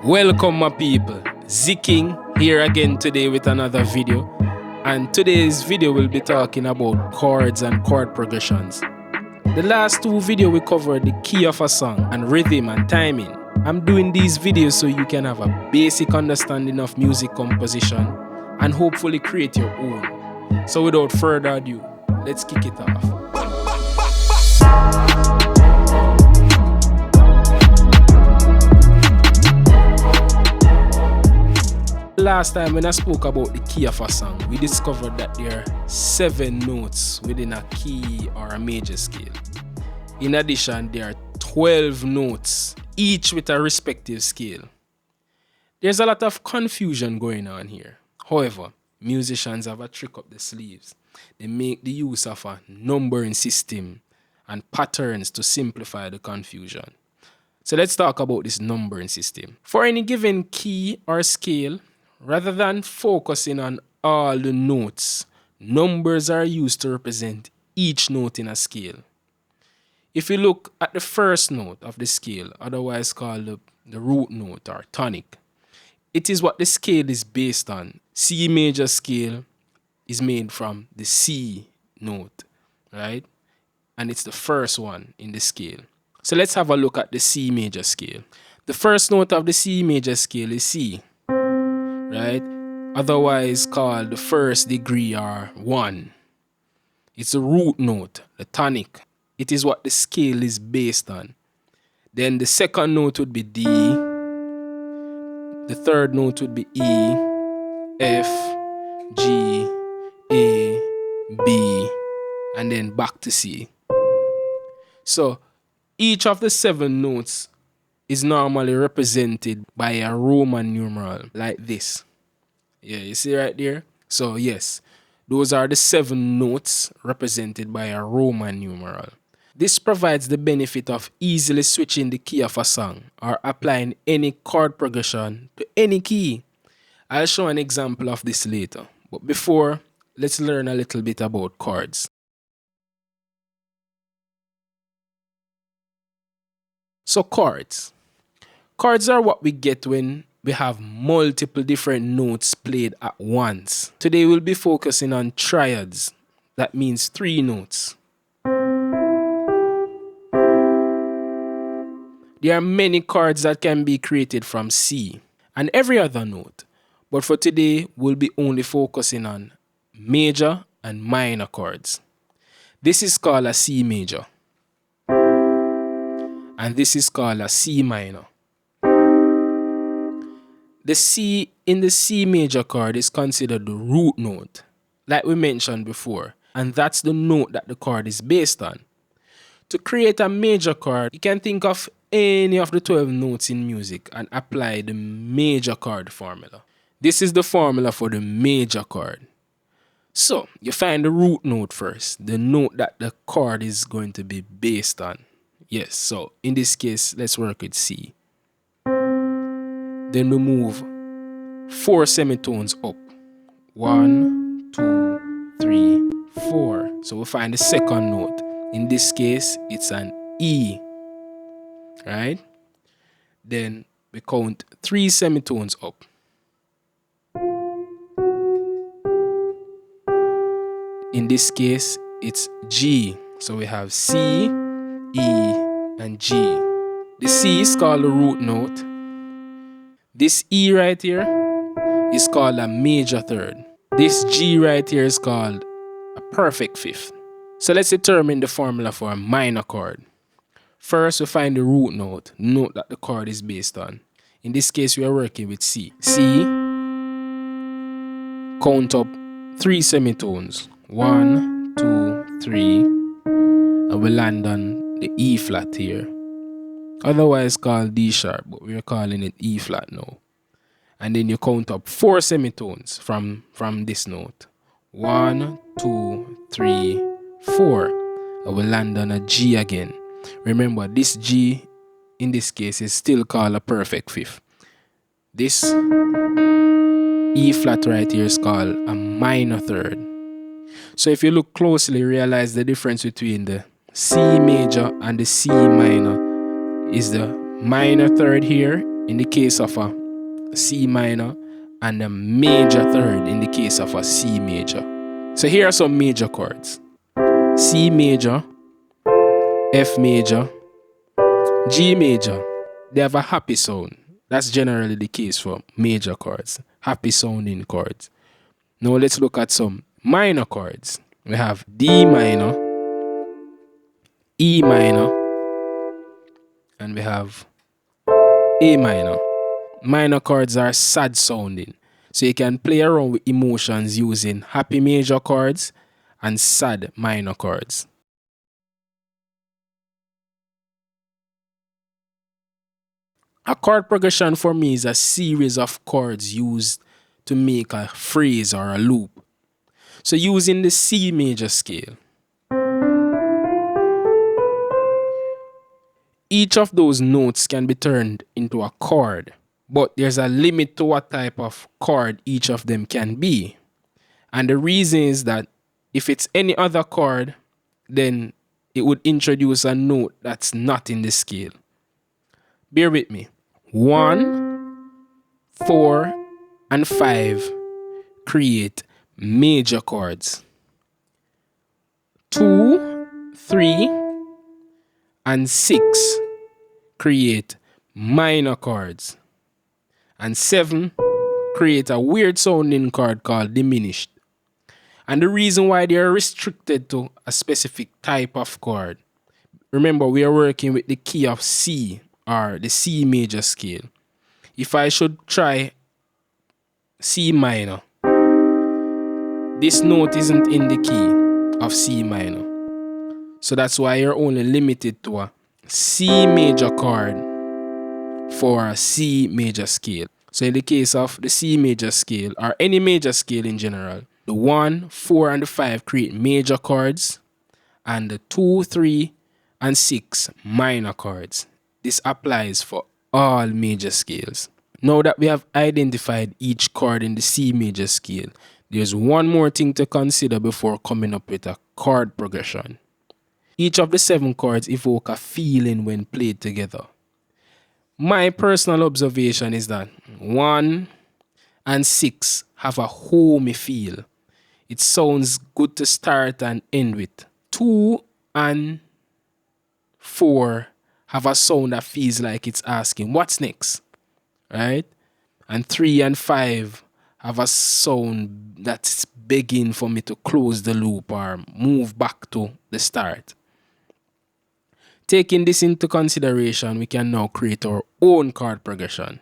Welcome my people, ZihKing here again today with another video, and today's video will be talking about chords and chord progressions. The last two videos we covered the key of a song and rhythm and timing. I'm doing these videos so you can have a basic understanding of music composition and hopefully create your own. So without further ado, let's kick it off. Last time when I spoke about the key of a song, we discovered that there are 7 notes within a key or a major scale. In addition, there are 12 notes, each with a respective scale. There's a lot of confusion going on here. However, musicians have a trick up the sleeves. They make the use of a numbering system and patterns to simplify the confusion. So let's talk about this numbering system. For any given key or scale, rather than focusing on all the notes, numbers are used to represent each note in a scale. If you look at the first note of the scale, otherwise called the root note or tonic, it is what the scale is based on. C major scale is made from the C note, right? And it's the first one in the scale. So let's have a look at the C major scale. The first note of the C major scale is C, right? Otherwise called the first degree or 1. It's a root note, the tonic. It is what the scale is based on. Then the second note would be D. The third note would be E, F, G, A, B, and then back to C. So each of the 7 notes is normally represented by a Roman numeral like this. Yeah, you see right there? So yes, those are the 7 notes represented by a Roman numeral. This provides the benefit of easily switching the key of a song or applying any chord progression to any key. I'll show an example of this later. But before, let's learn a little bit about chords. So chords. Chords are what we get when we have multiple different notes played at once. Today we'll be focusing on triads. That means 3 notes. There are many chords that can be created from C and every other note. But for today, we'll be only focusing on major and minor chords. This is called a C major. And this is called a C minor. The C in the C major chord is considered the root note, like we mentioned before, and that's the note that the chord is based on. To create a major chord, you can think of any of the 12 notes in music and apply the major chord formula. This is the formula for the major chord. So, you find the root note first, the note that the chord is going to be based on. Yes, so in this case, let's work with C. Then we move 4 semitones up. 1, 2, 3, 4. So we find the second note. In this case, it's an E. Right? Then we count 3 semitones up. In this case, it's G. So we have C, E, and G. The C is called the root note. This E right here is called a major third. This G right here is called a perfect fifth. So let's determine the formula for a minor chord. First, we find the root note, the note that the chord is based on. In this case, we are working with C. C, count up 3 semitones. 1, 2, 3, and we land on the E flat here. Otherwise called D sharp, but we are calling it E flat now. And then you count up 4 semitones from this note. 1, 2, 3, 4. And we land on a G again. Remember, this G in this case is still called a perfect fifth. This E flat right here is called a minor third. So if you look closely, realize the difference between the C major and the C minor is the minor third here in the case of a C minor and the major third in the case of a C major. So here are some major chords. C major, F major, G major. They have a happy sound. That's generally the case for major chords, happy sounding chords. Now let's look at some minor chords. We have D minor, E minor, and we have A minor. Minor chords are sad sounding, so you can play around with emotions using happy major chords and sad minor chords. A chord progression for me is a series of chords used to make a phrase or a loop. So using the C major scale, each of those notes can be turned into a chord, but there's a limit to what type of chord each of them can be. And the reason is that if it's any other chord, then it would introduce a note that's not in the scale. Bear with me. 1, 4, and 5 create major chords. 2, 3, and 6 create minor chords. And 7 create a weird sounding chord called diminished. And the reason why they are restricted to a specific type of chord, remember we are working with the key of C or the C major scale. If I should try C minor, this note isn't in the key of C minor. So that's why you're only limited to a C major chord for a C major scale. So in the case of the C major scale or any major scale in general, the 1, 4, and the 5 create major chords and the 2, 3, and 6 minor chords. This applies for all major scales. Now that we have identified each chord in the C major scale, there's one more thing to consider before coming up with a chord progression. Each of the 7 chords evoke a feeling when played together. My personal observation is that 1 and 6 have a homey feel. It sounds good to start and end with. 2 and 4 have a sound that feels like it's asking, what's next? Right? And 3 and 5 have a sound that's begging for me to close the loop or move back to the start. Taking this into consideration, we can now create our own chord progression.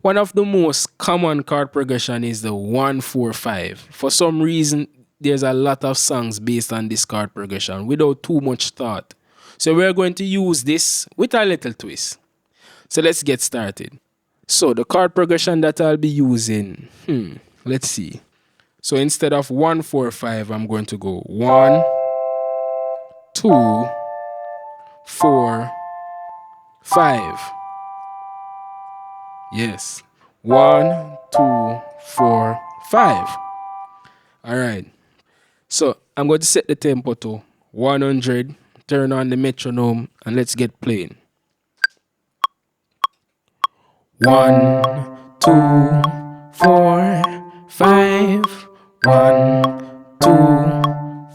One of the most common chord progression is the 1-4-5. For some reason, there's a lot of songs based on this chord progression without too much thought. So we're going to use this with a little twist. So let's get started. So the chord progression that I'll be using, let's see. So instead of 1-4-5, I'm going to go 1, 2, 4, 5. Yes. 1, 2, 4, 5. All right. So I'm going to set the tempo to 100, turn on the metronome, and let's get playing. 1, 2, 4, 5. 1, 2,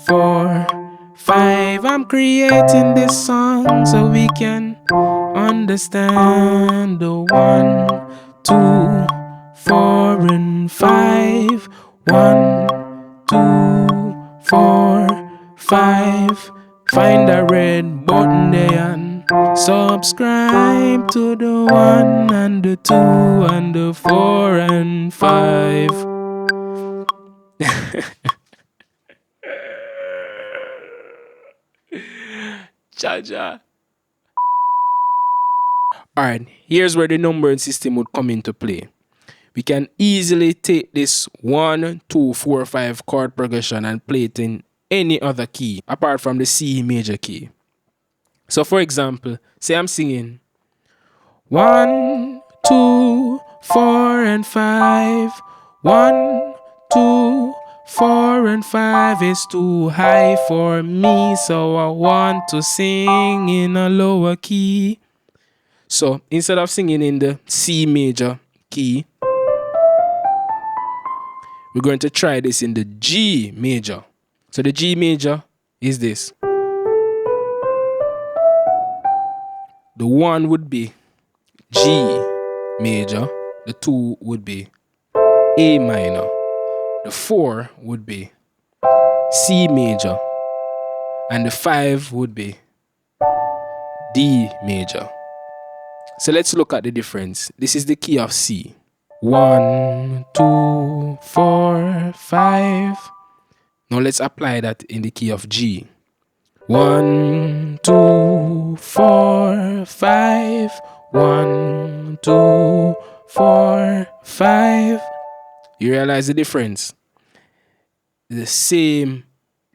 4, 5. I'm creating this song so we can understand the 1, 2, 4, and 5. 1, 2, 4, 5. Find the red button there and subscribe to the 1 and the 2 and the 4 and 5. Jaja. Alright, here's where the numbering system would come into play. We can easily take this 1, 2, 4, 5 chord progression and play it in any other key apart from the C major key. So for example, say I'm singing 1, 2, 4, and 5. 1, 2, 4 and 5 is too high for me, so I want to sing in a lower key. So instead of singing in the C major key, we're going to try this in the G major. So the G major is this. The 1 would be G major. The 2 would be A minor. The 4 would be C major. And the 5 would be D major. So let's look at the difference. This is the key of C. 1, 2, 4, 5. Now let's apply that in the key of G. 1, 2, 4, 5. 1, 2, 4, 5. You realize the difference? The same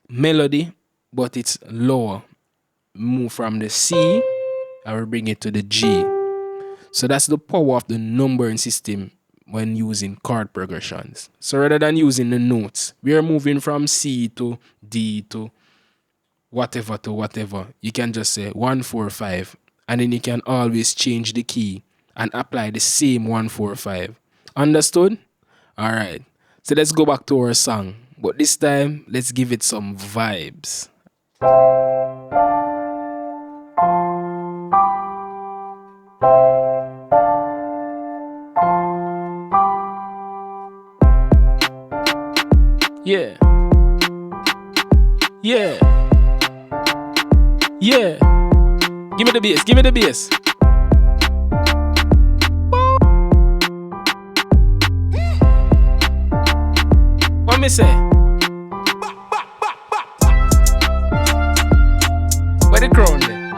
melody, but it's lower. Move from the C, I will bring it to the G. So that's the power of the numbering system when using chord progressions. So rather than using the notes, we are moving from C to D to whatever. You can just say 1, 4, 5, and then you can always change the key and apply the same 1, 4, 5. Understood? Alright. So let's go back to our song. But this time, let's give it some vibes. Yeah. Yeah. Yeah. Give me the bass. Give me the bass. What me say? Where the crown there?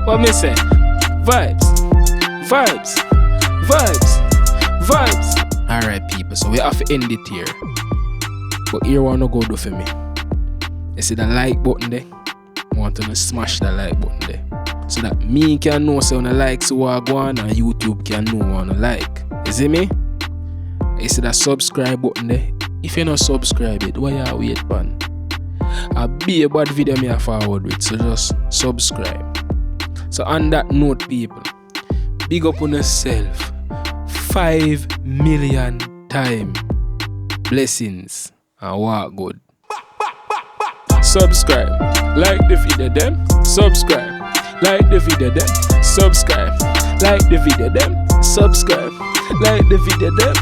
What me say? Vibes. Vibes. Vibes. Vibes. Alright people, so we have to end it here. But here wanna go do for me. You see the like button there? I want to smash the like button there. So that me can know so I like so I go on and YouTube can know what I like. You see me? You see that subscribe button there? If you not subscribe it, why you wait man? I'll be a bad video me forward with, so just subscribe. So on that note people, big up on yourself. 5 million time. Blessings and walk good. Subscribe. Like the video them. Subscribe. Like the video them. Subscribe. Like the video them. Subscribe. Like the video them.